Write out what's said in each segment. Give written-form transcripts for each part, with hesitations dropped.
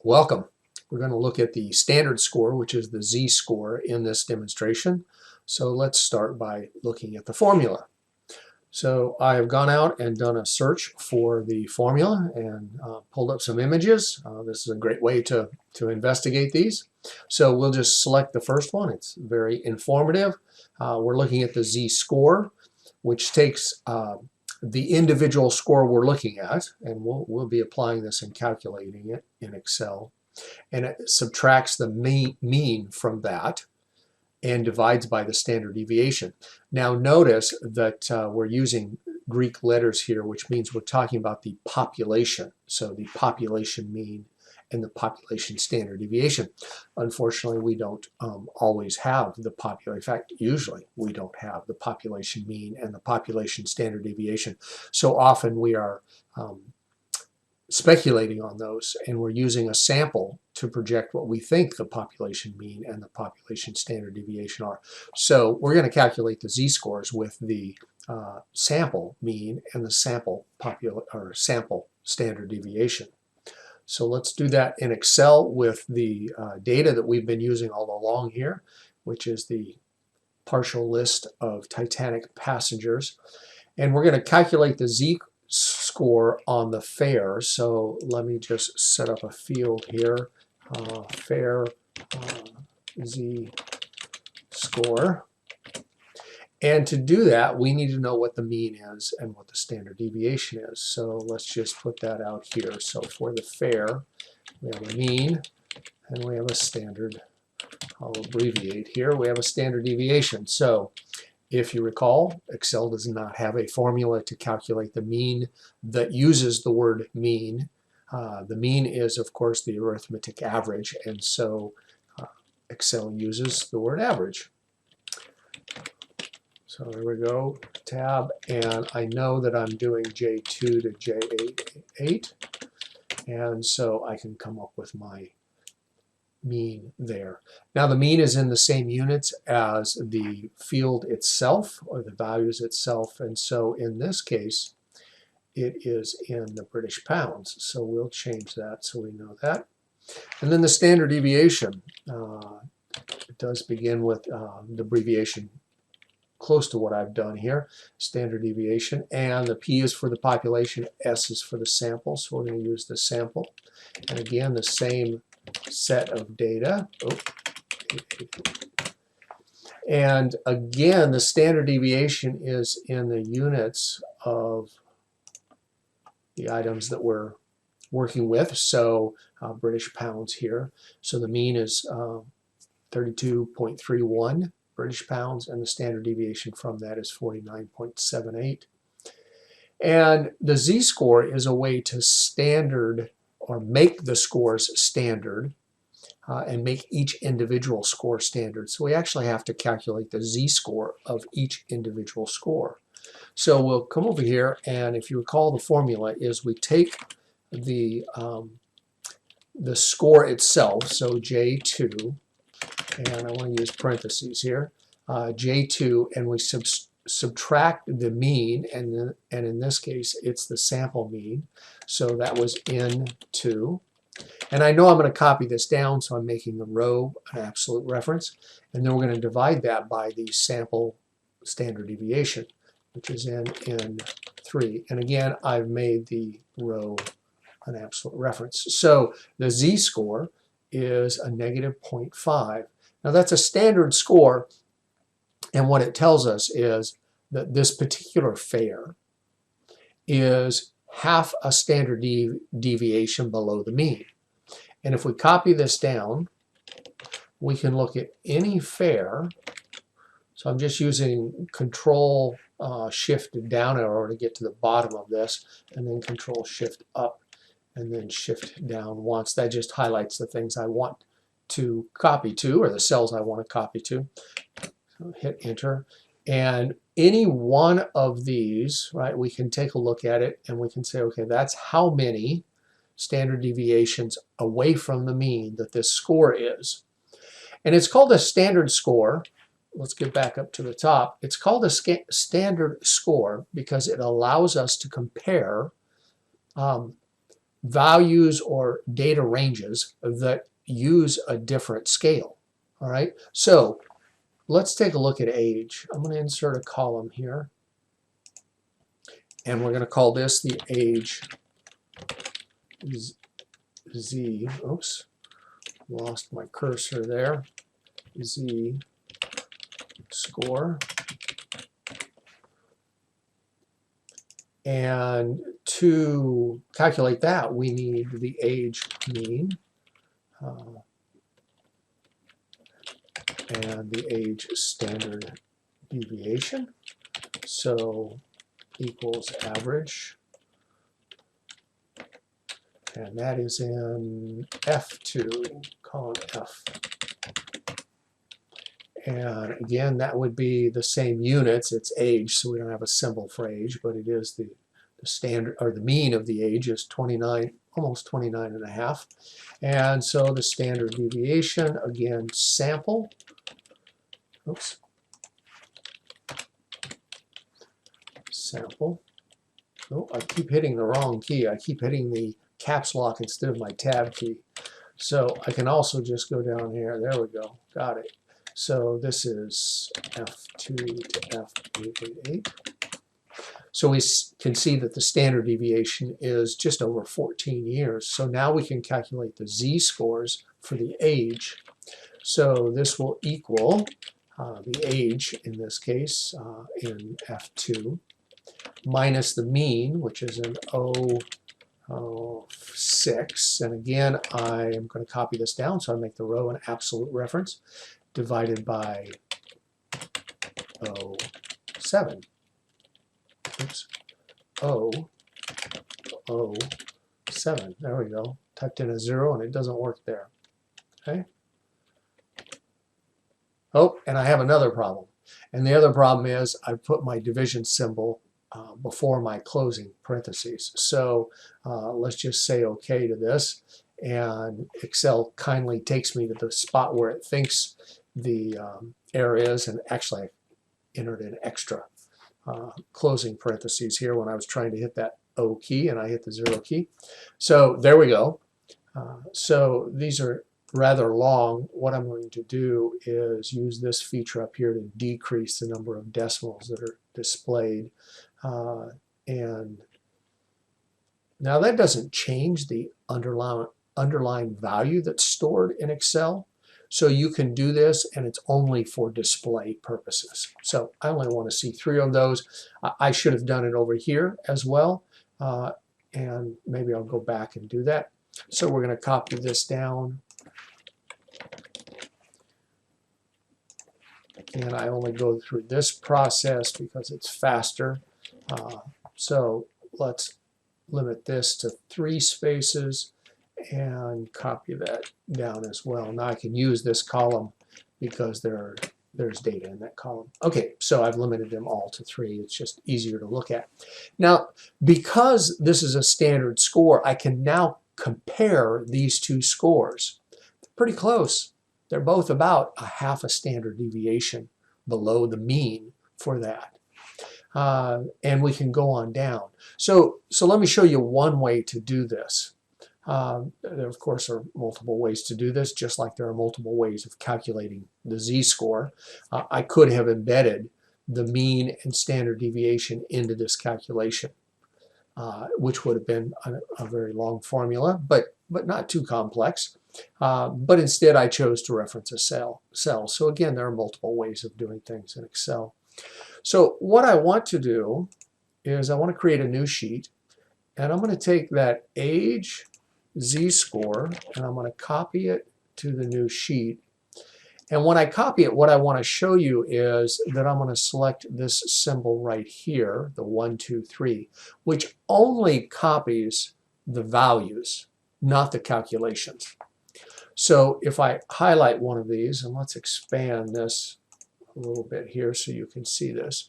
Welcome. We're going to look at the standard score, which is the z-score in this demonstration. So let's start by looking at the formula. So I have gone out and done a search for the formula and pulled up some images. This is a great way to investigate these. So we'll just select the first one. It's very informative. We're looking at the z-score, which takes the individual score we're looking at, and we'll be applying this and calculating it in Excel, and it subtracts the mean from that and divides by the standard deviation. Now notice that we're using Greek letters here, which means we're talking about the population. So the population mean and the population standard deviation. Unfortunately, we don't always have the population. In fact, usually we don't have the population mean and the population standard deviation. So often we are speculating on those, and we're using a sample to project what we think the population mean and the population standard deviation are. So we're going to calculate the z-scores with the sample mean and the sample standard deviation. So let's do that in Excel with the data that we've been using all along here, which is the partial list of Titanic passengers. And we're going to calculate the z-score on the fare. So let me just set up a field here, fare z-score. And to do that, we need to know what the mean is and what the standard deviation is. So let's just put that out here. So for the fare, we have a mean and we have a standard. I'll abbreviate here. We have a standard deviation. So if you recall, Excel does not have a formula to calculate the mean that uses the word mean. The mean is, of course, the arithmetic average, and so Excel uses the word average. So there we go, tab, and I know that I'm doing J2 to J8, and so I can come up with my mean there. Now the mean is in the same units as the field itself, or the values itself, and so in this case it is in the British pounds. So we'll change that so we know that. And then the standard deviation, it does begin with the abbreviation close to what I've done here, standard deviation, and the P is for the population, S is for the sample, so we're going to use the sample. And again, the same set of data. And again, the standard deviation is in the units of the items that we're working with, so British pounds here. So the mean is 32.31 British pounds, and the standard deviation from that is 49.78. And the z-score is a way to standard or make the scores standard and make each individual score standard. So we actually have to calculate the z-score of each individual score. So we'll come over here, and if you recall, the formula is we take the score itself, so J2, and I want to use parentheses here, J2, and we subtract the mean, and in this case it's the sample mean, so that was N2. And I know I'm going to copy this down, so I'm making a row an absolute reference, and then we're going to divide that by the sample standard deviation, which is N3. And again, I've made the row an absolute reference. So the z-score is a negative 0.5. Now that's a standard score, and what it tells us is that this particular fare is half a standard deviation below the mean. And if we copy this down, we can look at any fare. So I'm just using Control Shift down in order to get to the bottom of this, and then Control Shift up, and then Shift down once. That just highlights the things I want to copy to, or the cells I want to copy to. So hit Enter, and any one of these, right, we can take a look at it and we can say, okay, that's how many standard deviations away from the mean that this score is. And it's called a standard score. Let's get back up to the top. It's called a standard score because it allows us to compare values or data ranges that use a different scale. All right, so let's take a look at age. I'm going to insert a column here, and we're going to call this the age Z. Oops, lost my cursor there. Z score. And to calculate that, we need the age mean and the age standard deviation. So equals average. And that is in F2, column F. And again, that would be the same units. It's age, so we don't have a symbol for age, but it is the standard, or the mean of the age is 29, almost 29 and a half. And so the standard deviation, again, sample. Oops. Sample. Oh, I keep hitting the wrong key. I keep hitting the caps lock instead of my tab key. So I can also just go down here. There we go. Got it. So this is F2 to F888. So we can see that the standard deviation is just over 14 years. So now we can calculate the z-scores for the age. So this will equal the age, in this case, in F2, minus the mean, which is an 0.6. And again, I am going to copy this down, so I make the row an absolute reference, divided by 0.7. Oops. 0.07. There we go. Typed in a 0 and it doesn't work there. Okay. Oh, and I have another problem. And the other problem is I put my division symbol before my closing parentheses. So let's just say OK to this. And Excel kindly takes me to the spot where it thinks the error is. And actually, I entered an extra closing parentheses here when I was trying to hit that O key, and I hit the 0 key. So there we go. So these are rather long. What I'm going to do is use this feature up here to decrease the number of decimals that are displayed. And now that doesn't change the underlying value that's stored in Excel. So you can do this, and it's only for display purposes. So I only want to see 3 of those. I should have done it over here as well, and maybe I'll go back and do that. So we're going to copy this down. And I only go through this process because it's faster. So let's limit this to 3 spaces and copy that down as well. Now I can use this column because there's data in that column. Okay, so I've limited them all to 3. It's just easier to look at. Now, because this is a standard score, I can now compare these 2 scores. They're pretty close. They're both about a half a standard deviation below the mean for that. And we can go on down. So let me show you one way to do this. There, of course, are multiple ways to do this, just like there are multiple ways of calculating the z-score. I could have embedded the mean and standard deviation into this calculation, which would have been a very long formula, but not too complex. But instead, I chose to reference a cell. So again, there are multiple ways of doing things in Excel. So what I want to do is I want to create a new sheet, and I'm going to take that age z-score, and I'm going to copy it to the new sheet. And when I copy it, what I want to show you is that I'm going to select this symbol right here, the 1, 2, 3, which only copies the values, not the calculations. So if I highlight one of these, and let's expand this a little bit here so you can see this.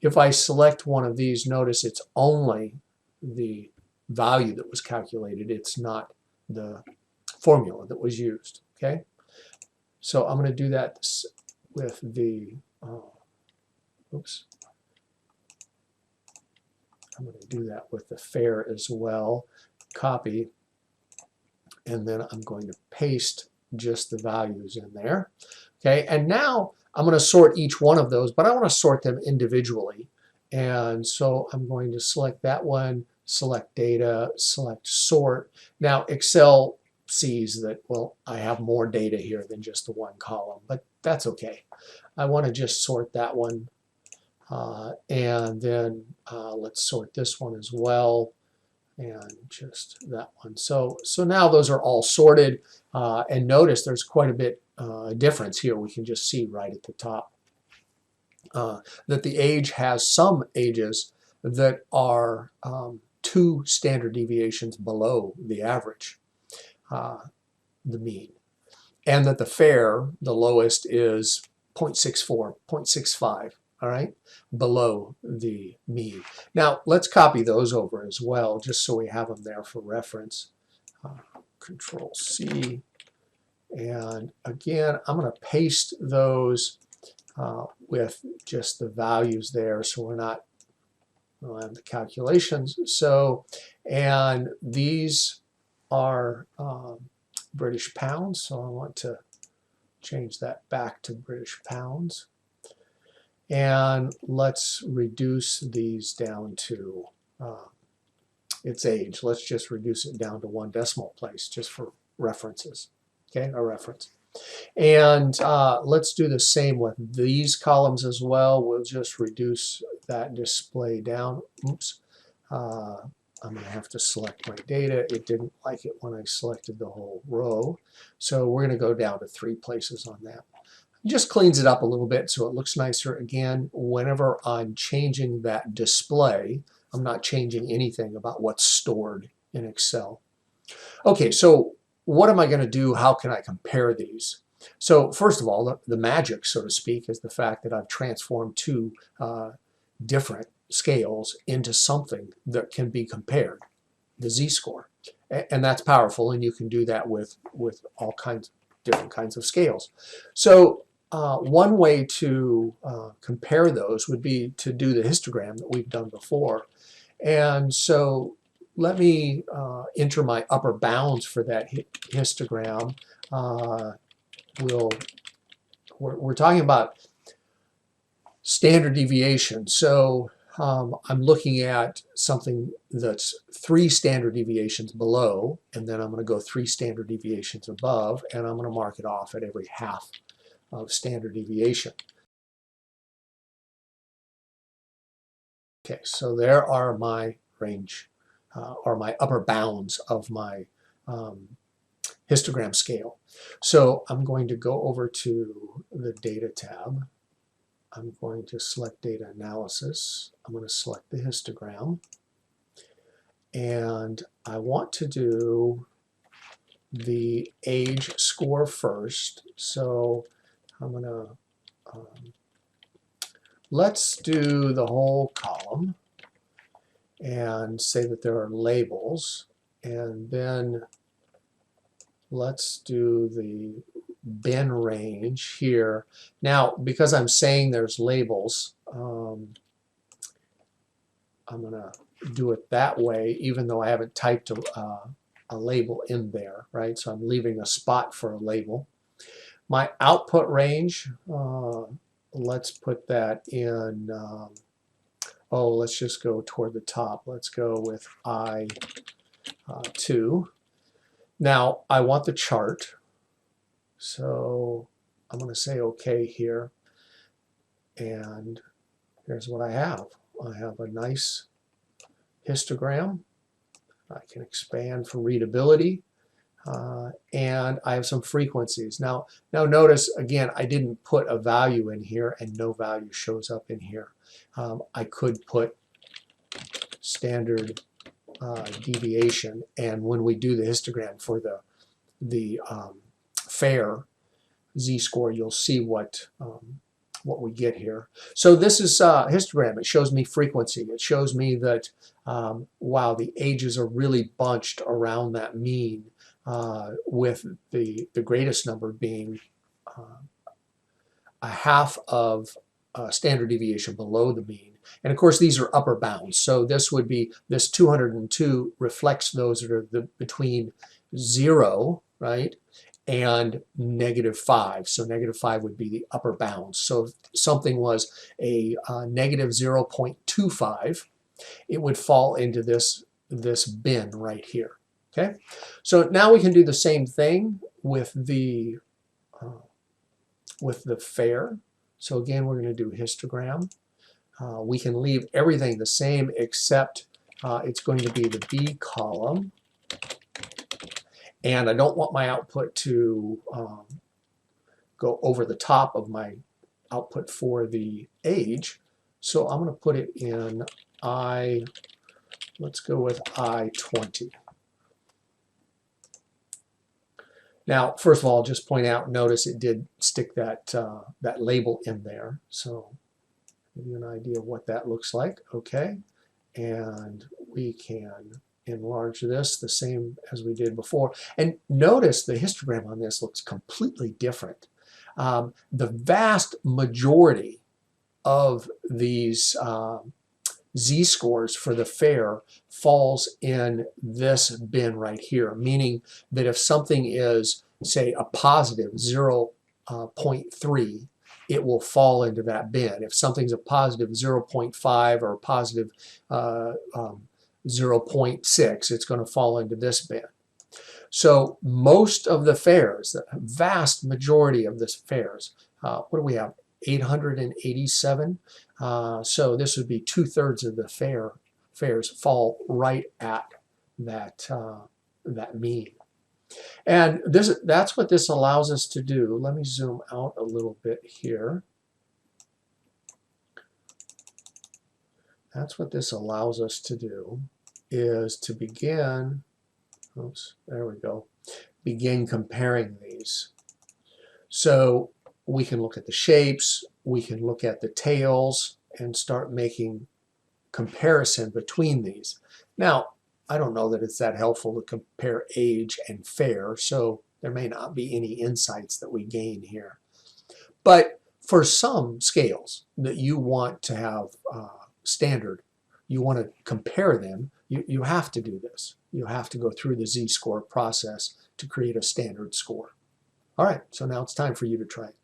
If I select one of these, notice it's only the value that was calculated. It's not the formula that was used. Okay, so I'm going to do that with the oops. I'm going to do that with the fair as well. copy, and then I'm going to paste just the values in there. Okay, and now I'm going to sort each one of those, but I want to sort them individually. And so I'm going to select that one, select data, select sort. Now Excel sees that, well, I have more data here than just the one column, but that's okay. I want to just sort that one, and then let's sort this one as well, and just that one. So now those are all sorted, and notice there's quite a bit difference here. We can just see right at the top that the age has some ages that are 2 standard deviations below the average, the mean, and that the fair, the lowest, is 0.64, 0.65, all right, below the mean. Now let's copy those over as well, just so we have them there for reference. Control C, and again I'm going to paste those with just the values there, so we're not, we'll have the calculations. So, and these are British pounds, so I want to change that back to British pounds. And let's reduce these down to its age. Let's just reduce it down to 1 decimal place just for references. Okay, a reference. And let's do the same with these columns as well. We'll just reduce that display down. Oops. I'm going to have to select my data. It didn't like it when I selected the whole row. So we're going to go down to 3 places on that. It just cleans it up a little bit so it looks nicer. Again, whenever I'm changing that display, I'm not changing anything about what's stored in Excel. Okay, so what am I going to do? How can I compare these? So first of all, the magic, so to speak, is the fact that I've transformed 2 different scales into something that can be compared, the z-score. And that's powerful, and you can do that with all kinds, different kinds of scales. So one way to compare those would be to do the histogram that we've done before. And so let me enter my upper bounds for that histogram. We're talking about standard deviation. So I'm looking at something that's 3 standard deviations below, and then I'm going to go 3 standard deviations above, and I'm going to mark it off at every half of standard deviation. Okay, so there are my range, or my upper bounds of my histogram scale. So I'm going to go over to the Data tab. I'm going to select Data Analysis. I'm going to select the histogram. And I want to do the age score first. So I'm going to, let's do the whole column and say that there are labels. And then let's do the bin range here. Now, because I'm saying there's labels, I'm going to do it that way, even though I haven't typed a label in there, right? So I'm leaving a spot for a label. My output range, let's put that in, let's just go toward the top. Let's go with I2. Now, I want the chart, so I'm going to say OK here, and here's what I have. I have a nice histogram. I can expand for readability, and I have some frequencies. Now notice, again, I didn't put a value in here, and no value shows up in here. I could put standard deviation, and when we do the histogram for the fair z-score, you'll see what we get here. So this is histogram. It shows me frequency. It shows me that wow, the ages are really bunched around that mean, with the greatest number being a half of standard deviation below the mean. And of course, these are upper bounds. So this would be, this 202 reflects those that are between 0, right, and -5. So -5 would be the upper bounds. So if something was a negative 0.25, it would fall into this bin right here. Okay, so now we can do the same thing with the fair. So again, we're going to do histogram. We can leave everything the same except it's going to be the B column. And I don't want my output to go over the top of my output for the age. So I'm going to put it in let's go with I-20. Now, first of all, just point out, notice it did stick that, that label in there. So give you an idea of what that looks like. Okay, and we can enlarge this the same as we did before. And notice the histogram on this looks completely different. The vast majority of these z-scores for the fair falls in this bin right here, meaning that if something is, say, a positive 0.3, it will fall into that bin. If something's a positive 0.5 or a positive 0.6, it's going to fall into this bin. So most of the fairs, the vast majority of the fairs, what do we have? 887. So this would be 2/3 of the fairs fall right at that that mean. And that's what this allows us to do. Let me zoom out a little bit here. That's what this allows us to do, is to begin, oops, there we go, begin comparing these. So we can look at the shapes, we can look at the tails, and start making comparison between these. Now, I don't know that it's that helpful to compare age and fair, so there may not be any insights that we gain here. But for some scales that you want to have standard, you want to compare them, you have to do this. You have to go through the z-score process to create a standard score. All right, so now it's time for you to try it.